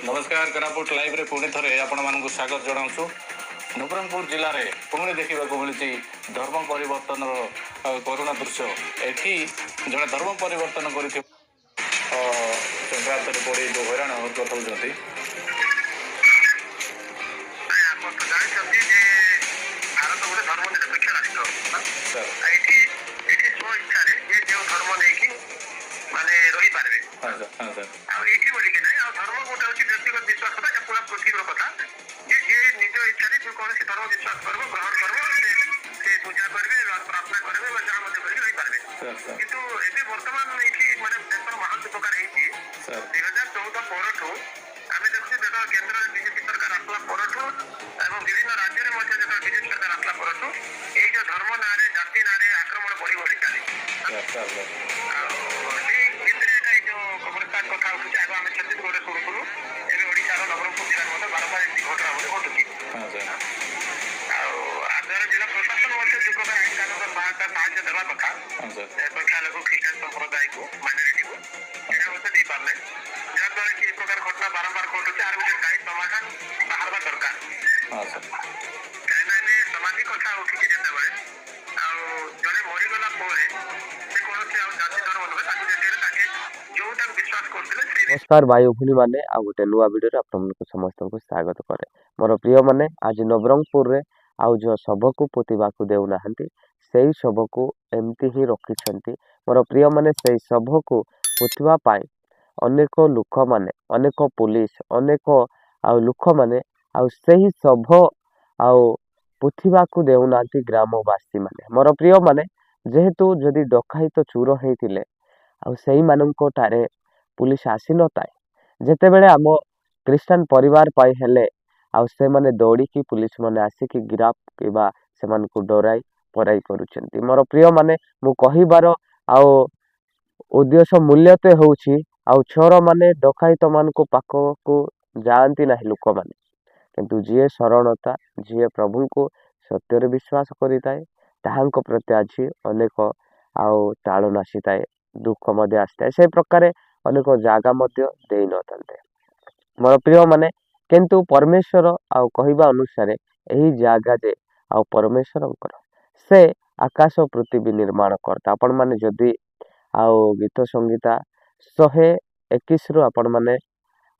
नमस्कार कोरापुट लाइव रे पुणी थे आपण मानक स्वागत जनाऊँ। नवरंगपुर जिले में पुणी देखा मिली धर्म परिवर्तन करुणा दृश्य। एटी जड़े धर्म परिवर्तन कर संक्रांत पड़ी जो हैरान हरकत होती नमस्कार भाई भूणी मैंने आ गोटे नुआ वीडियो आप समस्त को स्वागत करे। मोर प्रिय मैंने आज नवरंगपुर रे आउ जो शव को पोतिबा को देउना से शव को एमती ही रखिछंती। मोर प्रिय मैंने से शव को पोतिबा पाई अनेक लोक माने अनेक पुलिस अनेक आउ लोक माने आउ सेही शव आउ पोतिबा को देउना ग्रामवासी माने। मोर प्रिय माने जेहेतु जदि डकाइत चोर होइतिले आउ सेही माननको टारे पुलिस आसी न थाए जेतेबेले आम क्रिश्चियन परिवार पाई हेले आउ से माने दौड़ी की पुलिस माने आसिकी गिराफ किबा से मानको डराई पराई करूछंती। मोर प्रिय माने मु कहिबार आउ उद्देश्य मूल्यते होउछि आउ छोर माने डकाइत मानको पाखको जानती नाही लोक माने, किंतु जीए शरणता जीए प्रभु को सत्य विश्वास करिताए ताहांको प्रति आज अनेक आउ ताळु नासीताए दुख मध्य आसताए से प्रकार अनेक जागा मध्य देई नथान्ते। मोर प्रिय माने किंतु परमेश्वर आउ कहिबा अनुसार एही जागा जे आउ परमेश्वरंकर से आकाश पृथ्वी निर्माण करता। आपण माने जदि आउ गीत संगीता 121 रु आपण माने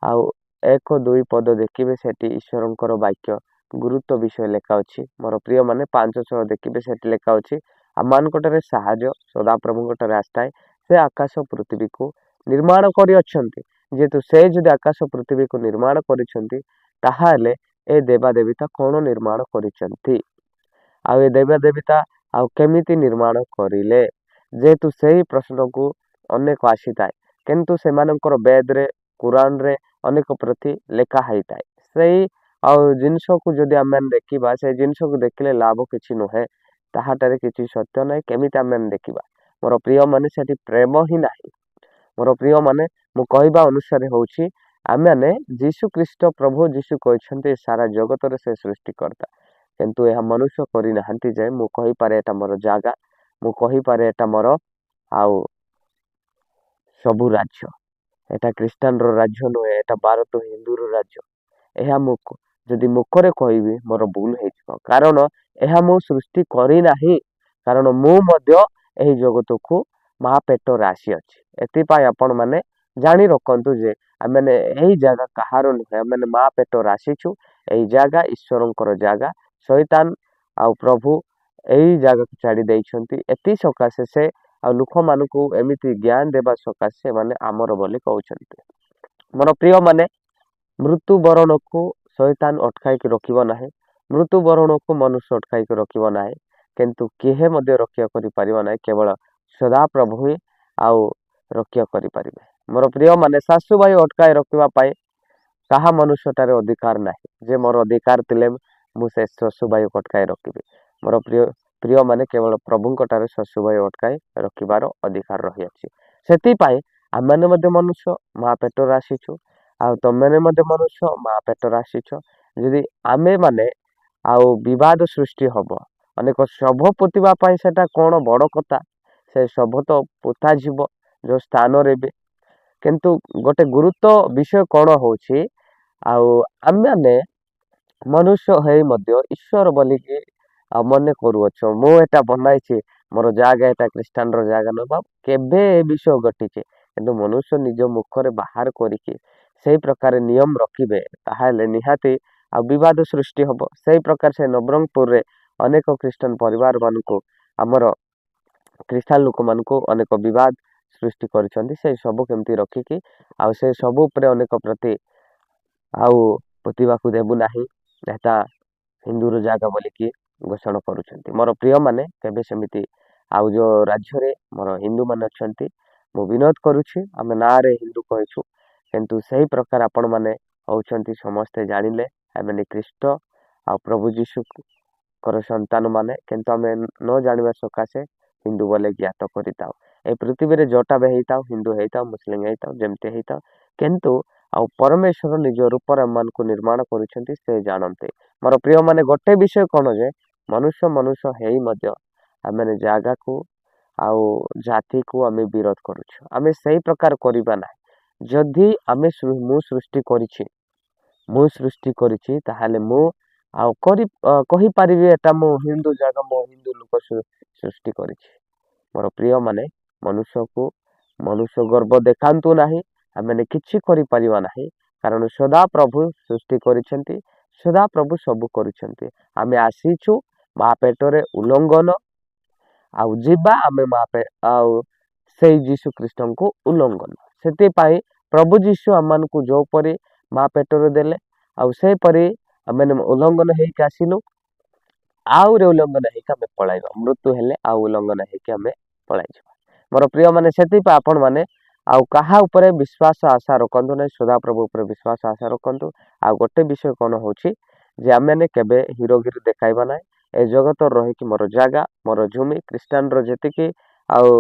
आउ 1-2 पद देखिबे सेठी ईश्वरंकर वाक्य गुरुत्व विषय लेखा अछि। मोर प्रिय माने 5-6 देखिबे सेठी लेखा अछि आमानकटरे साहाय्य सदा प्रभुंकटरे आस्ताए से आकाश पृथ्वी को निर्माण करि अछंती। जेतु से जदि आकाश पृथ्वी को निर्माण करिसंती ताहाले ए देवा देवता कोन निर्माण करिसंती आ ए देवा देवता आ केमिति निर्माण करिले जेतु सेही प्रश्न को अनेक आसीताए किंतु सेमानकर वेद रे कुरान रे अनेक प्रति लेखा हैताए। सेही आ जिंस को जदि आमेन देखिबा से जिंस को देखले लाभ किछि नहे ताहाटारे किछि सत्य नै केमिति आमेन देखिबा। मोर प्रिय माने सेठी प्रेम ही नाही। मोर प्रिय माने मु कहबा अनुसार होउछि आमे जीशु ख्रीष्ट प्रभु जीशु कहछन्ते सारा जगत रे से सृष्टि करता किंतु यह मनुष्य करि नाहंती जे मु कहि पारे एटा मोर जागा मु कहि पारे एटा मोर आउ सबु राज्य एटा क्रिश्चियन रो राज्य नुहे एटा भारत हिंदू रो राज्य एहा मु जदि मुखरे कहबी मोर भूल हेजिबो कारण एहा मु सृष्टि करि नाही कारण मु मध्य एही जगत को महापेट राशि अछि। एति पाई आपण माने जानी रखंतु जे आमे एही जागा कहारो नुहे आमे महापेट राशि छु एही जागा ईश्वरंकर जागा शैतान आ प्रभु एही जागा को छाड़ी दैछंती एति सकाशे से आ लोक मानकु एमिति ज्ञान देबा सकाशे माने आमर बोली कहउछंती। मोर प्रिय माने मृत्यु बरण को शैतान अटकाई के रखिबो नाही मृत्यु बरण को मनुष्य अटकाई के रखिबो नाही किंतु केहे मध्य रक्षा करि परिबो नाही केवल सदा प्रभु ही आउ रक्षा करि परिबे। मोर प्रिय माने सासु भाई अटकाई रखिबा पाई कहा मनुष्यटारे अधिकार नाही जे मोर अधिकार तिले मु से सासु भाई अटकाई रखिबे। मोर प्रिय माने केवल प्रभुंकटारे सासु भाई अटकाई रखिबार अधिकार रहि अछि। सेति पाई आमे मध्य मनुष्य महापेट राशि छु आ तमेने मध्य मनुष्य महापेट राशि छ यदि आमे माने आउ विवाद सृष्टि हबो अनेक शव पोतिबा पाई सेटा कोन बड़ कथा से शव तो पोता जीव जो स्थान रे भी किंतु गोटे गुरुत्व विषय कौन होछि ଆଉ ଆମେମାନେ ମନୁଷ୍ୟ ହେଇ ମଧ୍ୟ ଈଶ୍ୱର ବୋଲିକି ମନେ କରୁଅଛୁ। ମୁଁ ଏଟା ବନାଇଛି, ମୋର ଜାଗା ଏଟା ଖ୍ରୀଷ୍ଟାନର ଜାଗା ନବା କେବେ ଏ ବିଷୟ ଘଟିଛି, କିନ୍ତୁ ମନୁଷ୍ୟ ନିଜ ମୁଖରେ ବାହାର କରିକି ସେଇ ପ୍ରକାର ନିୟମ ରଖିବେ ତାହେଲେ ନିହାତି ଆଉ ବିବାଦ ସୃଷ୍ଟି ହବ। ସେଇ ପ୍ରକାର ସେ ନବରଙ୍ଗପୁରରେ ଅନେକ ଖ୍ରୀଷ୍ଟାନ ପରିବାର ମାନଙ୍କୁ ଆମର ଖ୍ରୀଷ୍ଟାନ ଲୋକମାନଙ୍କୁ ଅନେକ ବିବାଦ ସୃଷ୍ଟି କରିଛନ୍ତି। ସେଇ ସବୁ କେମିତି ରଖିକି ଆଉ ସେ ସବୁ ଉପରେ ଅନେକ ପ୍ରତି ଆଉ ପୋତିବାକୁ ଦେବୁ ନାହିଁ, ଏଟା ହିନ୍ଦୁର ଜାଗା ବୋଲିକି ଘୋଷଣା କରୁଛନ୍ତି। ମୋର ପ୍ରିୟମାନେ କେବେ ସେମିତି ଆଉ ଯେଉଁ ରାଜ୍ୟରେ ମୋର ହିନ୍ଦୁମାନେ ଅଛନ୍ତି ମୁଁ ବିରୋଧ କରୁଛି, ଆମେ ନାଁରେ ହିନ୍ଦୁ କହିଛୁ, କିନ୍ତୁ ସେହି ପ୍ରକାର ଆପଣମାନେ ହେଉଛନ୍ତି ସମସ୍ତେ ଜାଣିଲେ ଏମାନେ ଖ୍ରୀଷ୍ଟ ଆଉ ପ୍ରଭୁ ଯୀଶୁଙ୍କର ସନ୍ତାନମାନେ, କିନ୍ତୁ ଆମେ ନ ଜାଣିବା ସକାଶେ ହିନ୍ଦୁ ବୋଲେ ଜ୍ଞାତ କରିଥାଉ। ଏ ପୃଥିବୀରେ ଯୋଉଟା ବି ହେଇଥାଉ, ହିନ୍ଦୁ ହେଇଥାଉ, ମୁସଲିମ ହେଇଥାଉ, ଯେମିତି ହେଇଥାଉ, କିନ୍ତୁ ଆଉ ପରମେଶ୍ୱର ନିଜ ରୂପରେ ଆମମାନଙ୍କୁ ନିର୍ମାଣ କରୁଛନ୍ତି ସେ ଜାଣନ୍ତି। ମୋର ପ୍ରିୟମାନେ ଗୋଟେ ବିଷୟ କ'ଣ ଯେ ମନୁଷ୍ୟ ହେଇ ମଧ୍ୟ ଆମେ ଜାଗାକୁ ଆଉ ଜାତିକୁ ଆମେ ବିରୋଧ କରୁଛୁ। ଆମେ ସେଇ ପ୍ରକାର କରିବା ନାହିଁ। ଯଦି ଆମେ ମୁଁ ସୃଷ୍ଟି କରିଛି ତାହେଲେ ମୁଁ ଆଉ କହିପାରିବି ଏଟା ମୁଁ ହିନ୍ଦୁ ଜାଗା, ମୁଁ ହିନ୍ଦୁ ଲୋକ ସୃଷ୍ଟି କରିଛି। ମୋର ପ୍ରିୟମାନେ ମନୁଷ୍ୟ ଗର୍ବ ଦେଖାନ୍ତୁ ନାହିଁ, ଆମେ କିଛି କରିପାରିବା ନାହିଁ, କାରଣ ସଦାପ୍ରଭୁ ସୃଷ୍ଟି କରିଛନ୍ତି, ସଦାପ୍ରଭୁ ସବୁ କରିଛନ୍ତି। ଆମେ ଆସିଛୁ ମା ପେଟରେ ଉଲ୍ଲଙ୍ଘନ ଆଉ ଯିବା ଆମେ ଆଉ ସେଇ ଯୀଶୁ ଖ୍ରୀଷ୍ଟଙ୍କୁ ଉଲ୍ଲଙ୍ଘନ। ସେଥିପାଇଁ ପ୍ରଭୁ ଯୀଶୁ ଆମମାନଙ୍କୁ ଯୋଉପରି ମା ପେଟରେ ଦେଲେ ଆଉ ସେପରି ଆମେ ଉଲ୍ଲଙ୍ଘନ ହେଇକି ଆସିଲୁ, ଆହୁରି ଉଲ୍ଲଙ୍ଘନ ହେଇକି ଆମେ ପଳାଇବା, ମୃତ୍ୟୁ ହେଲେ ଆଉ ଉଲ୍ଲଙ୍ଘନ ହେଇକି ଆମେ ପଳାଇଯିବା। ମୋର ପ୍ରିୟମାନେ ସେଥିପାଇଁ ଆପଣମାନେ ଆଉ କାହା ଉପରେ ବିଶ୍ୱାସ ଆଶା ରଖନ୍ତୁ ନାହିଁ, ସଦାପ୍ରଭୁ ଉପରେ ବିଶ୍ୱାସ ଆଶା ରଖନ୍ତୁ। ଆଉ ଗୋଟେ ବିଷୟ କ'ଣ ହେଉଛି ଯେ ଆମେମାନେ କେବେ ହିରୋଗିରି ଦେଖାଇବା ନାହିଁ। ଏ ଜଗତରେ ରହିକି ମୋର ଜାଗା, ମୋର ଜମି, ଖ୍ରୀଷ୍ଟାନର ଯେତିକି ଆଉ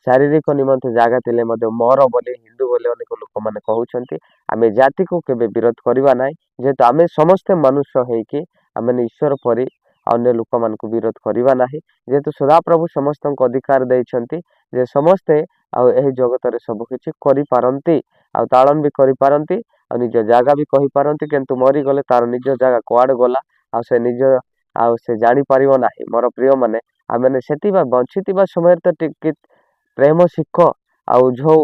ଶାରୀରିକ ନିମନ୍ତେ ଜାଗା ଥିଲେ ମଧ୍ୟ ମୋର ବୋଲି ହିନ୍ଦୁ ବୋଲି ଅନେକ ଲୋକମାନେ କହୁଛନ୍ତି। ଆମେ ଜାତିକୁ କେବେ ବିରୋଧ କରିବା ନାହିଁ, ଯେହେତୁ ଆମେ ସମସ୍ତେ ମନୁଷ୍ୟ ହେଇକି ଆମେ ଈଶ୍ୱର ପରି ଅନ୍ୟ ଲୋକମାନଙ୍କୁ ବିରୋଧ କରିବା ନାହିଁ। ଯେହେତୁ ସଦାପ୍ରଭୁ ସମସ୍ତଙ୍କୁ ଅଧିକାର ଦେଇଛନ୍ତି ଯେ ସମସ୍ତେ ଆଉ ଏହି ଜଗତରେ ସବୁ କିଛି କରିପାରନ୍ତି ଆଉ ତାଳନ ବି କରିପାରନ୍ତି ଆଉ ନିଜ ଜାଗା ବି କହିପାରନ୍ତି, କିନ୍ତୁ ମରିଗଲେ ତାର ନିଜ ଜାଗା କୁଆଡ଼େ ଗଲା ଆଉ ସେ ଜାଣିପାରିବ ନାହିଁ। ମୋର ପ୍ରିୟମାନେ ଆମେ ସେଥିପାଇଁ ବଞ୍ଚିଥିବା ସମୟରେ ତ ଟିକେ ପ୍ରେମ ଶିଖ, ଆଉ ଯେଉଁ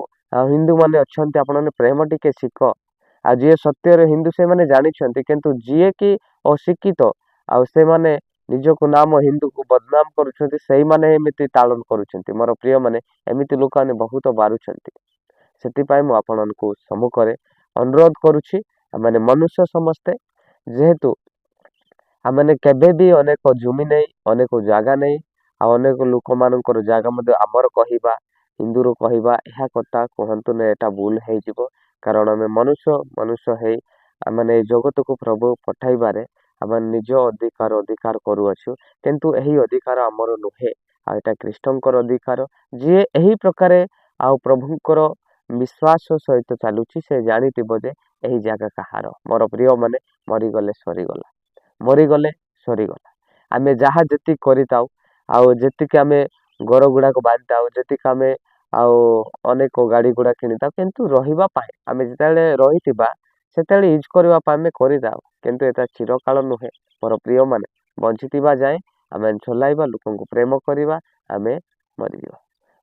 ହିନ୍ଦୁମାନେ ଅଛନ୍ତି ଆପଣମାନେ ପ୍ରେମ ଟିକେ ଶିଖ। ଆଉ ଯିଏ ସତ୍ୟରେ ହିନ୍ଦୁ ସେମାନେ ଜାଣିଛନ୍ତି, କିନ୍ତୁ ଯିଏ କି ଅଶିକ୍ଷିତ ଆଉ ସେମାନେ ନିଜକୁ ନାମ ହିନ୍ଦୁକୁ ବଦନାମ କରୁଛନ୍ତି, ସେଇମାନେ ଏମିତି ତାଳନ କରୁଛନ୍ତି। ମୋର ପ୍ରିୟମାନେ ଏମିତି ଲୋକମାନେ ବହୁତ ବାରୁଛନ୍ତି। ସେଥିପାଇଁ ମୁଁ ଆପଣମାନଙ୍କୁ ସମ୍ମୁଖରେ ଅନୁରୋଧ କରୁଛି, ଆମେ ମନୁଷ୍ୟ ସମସ୍ତେ, ଯେହେତୁ ଆମେ କେବେ ବି ଅନେକ ଜମି ନେଇ, ଅନେକ ଜାଗା ନେଇ ଆଉ ଅନେକ ଲୋକମାନଙ୍କର ଜାଗା ମଧ୍ୟ ଆମର କହିବା, ହିନ୍ଦୁରୁ କହିବା, ଏହା କଥା କୁହନ୍ତୁ ନା, ଏଟା ଭୁଲ ହେଇଯିବ। କାରଣ ଆମେ ମନୁଷ୍ୟ ହେଇ ଆମେ ଏ ଜଗତକୁ ପ୍ରଭୁ ପଠାଇବାରେ ଆମେ ନିଜ ଅଧିକାର କରୁଅଛୁ, କିନ୍ତୁ ଏହି ଅଧିକାର ଆମର ନୁହେଁ, ଆଉ ଏଟା ଖ୍ରୀଷ୍ଟଙ୍କର ଅଧିକାର। ଯିଏ ଏହି ପ୍ରକାରେ ଆଉ ପ୍ରଭୁଙ୍କର ବିଶ୍ୱାସ ସହିତ ଚାଲୁଛି ସେ ଜାଣିଥିବ ଯେ ଏହି ଜାଗା କାହାର। ମୋର ପ୍ରିୟମାନେ ମରିଗଲେ ସରିଗଲା। ଆମେ ଯାହା ଯେତିକି କରିଥାଉ ଆଉ ଯେତିକି ଆମେ ଘର ଗୁଡ଼ାକ ବାନ୍ଧିଥାଉ, ଯେତିକି ଆମେ ଆଉ ଅନେକ ଗାଡ଼ି ଗୁଡ଼ା କିଣିଥାଉ, କିନ୍ତୁ ରହିବା ପାଇଁ ଆମେ ଯେତେବେଳେ ରହିଥିବା ସେତେବେଳେ ୟୁଜ୍ କରିବା ପାଇଁ ଆମେ କରିଥାଉ, କିନ୍ତୁ ଏଟା ଚିରକାଳ ନୁହେଁ। ମୋର ପ୍ରିୟମାନେ ବଞ୍ଚିଥିବା ଯାଏଁ ଆମେ ଚଲାଇବା, ଲୋକଙ୍କୁ ପ୍ରେମ କରିବା, ଆମେ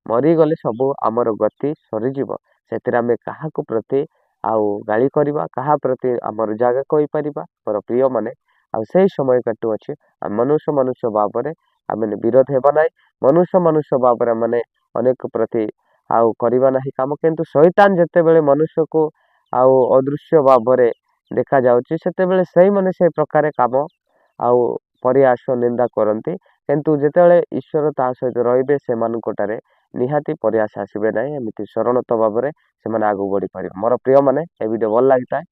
ମରିଗଲେ ସବୁ ଆମର ଗତି ସରିଯିବ। ସେଥିରେ ଆମେ କାହାକୁ ପ୍ରତି ଆଉ ଗାଳି କରିବା, କାହା ପ୍ରତି ଆମର ଜାଗା କହିପାରିବା। ମୋର ପ୍ରିୟମାନେ ଆଉ ସେଇ ସମୟ କାଟୁଅଛି ମନୁଷ୍ୟ ଭାବରେ ଆମେ ବିରୋଧ ହେବା ନାହିଁ, ମନୁଷ୍ୟ ଭାବରେ ଆମେ ଅନେକ ପ୍ରତି ଆଉ କରିବା ନାହିଁ କାମ। କିନ୍ତୁ ଶୈତାନ ଯେତେବେଳେ ମନୁଷ୍ୟକୁ ଆଉ ଅଦୃଶ୍ୟ ଭାବରେ ଦେଖାଯାଉଛି, ସେତେବେଳେ ସେଇମାନେ ସେ ପ୍ରକାର କାମ ଆଉ ପରିହାସ ନିନ୍ଦା କରନ୍ତି, କିନ୍ତୁ ଯେତେବେଳେ ଈଶ୍ୱର ତା ସହିତ ରହିବେ ସେମାନଙ୍କଠାରେ ନିହାତି ପରିହାସ ଆସିବେ ନାହିଁ। ଏମିତି ସରଳତ ଭାବରେ ସେମାନେ ଆଗକୁ ବଢ଼ିପାରିବେ। ମୋର ପ୍ରିୟମାନେ ଏ ଭିଡ଼ିଓ ଭଲ ଲାଗିଥାଏ,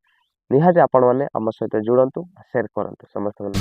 ନିହାତି ଆପଣମାନେ ଆମ ସହିତ ଜୁଡ଼ନ୍ତୁ, ସେୟାର କରନ୍ତୁ ସମସ୍ତଙ୍କୁ।